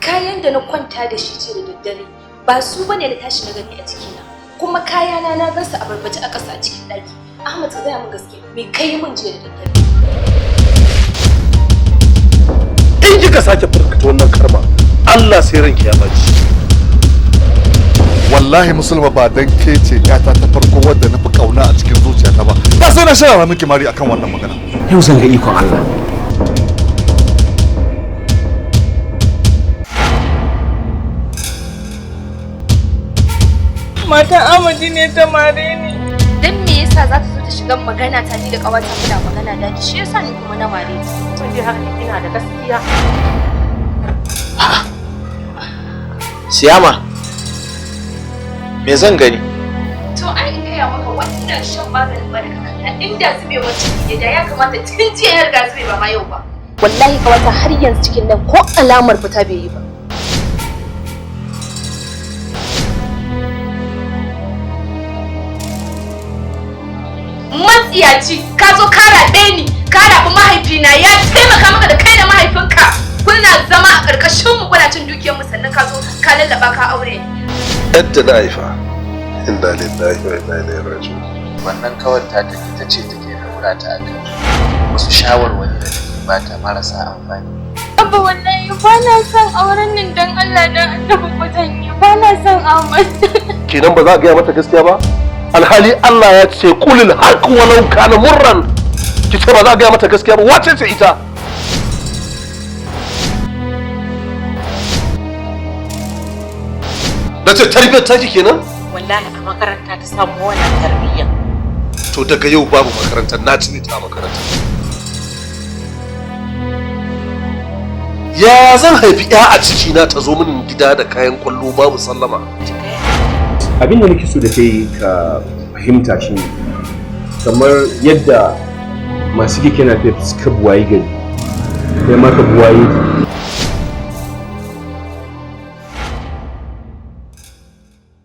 kayan da na kwanta da shi ce da daddare ba su bane na tashi na gani a cikina, kuma kayana na gansu a barbace a ƙasa a cikin ɗaki. Ahmad ka gaya min gaske me kai min jiya da daddare? In kika sake furkata wannan karma Allah sai ranki ya baci. Wallahi Musulma ba dan ke ce yata ta farko wadda na fi kauna a cikin zuciyata ba. Ba sai na shara miki mari akan wannan magana. Yau zan ga ikon Allah. Matan Amadi ne ta mare ni. Dan me yasa za ta zo ta shiga magana ta ni da ƙawata muna magana da shi yasa ni kuma na mare ni. Kun ji har ina da gaskiya. Siyama, me zan gani? To ai in gaya maka wannan shan maganin barka inda zubewar ciki da ya kamata tun jiya ya riga zube ba ma yau ba. Wallahi ƙawata har yanzu cikin nan ko alamar fita bai yi ba. Matsiyaci ka zo ka raɓe ni ka raɓi mahaifina ya taimaka maka da kai da mahaifinka kuna zama a ƙarƙashin mu kuna cin dukiyar mu sannan ka zo ka lallaba ka aure ni. Yadda na haifa inna lillahi wa inna ilaihi raji'un. Wannan kawar ta ita ce take daura ta akan wasu shawarwari da take bata marasa amfani. Abba wallahi ba na son auren nan dan Allah dan annabi ku zanyi ba na son Ahmad. Kenan ba za a gaya mata gaskiya ba? Alhali Allah ya ce kulil haqq walau kana murran. Ki ce ba za a gaya mata gaskiya ba, wace ce ita? Nace tarbiyyar taki kenan? Wallahi a makaranta ta samu wannan tarbiyya. To daga yau babu makaranta, na cire ta a makaranta. Ya zan haifi ya a ciki na ta zo min gida da kayan kwallo babu sallama. Abin da nake so da kai ka fahimta shi ne kamar yadda masu keke na suka buwaye gari kai ma ka buwaye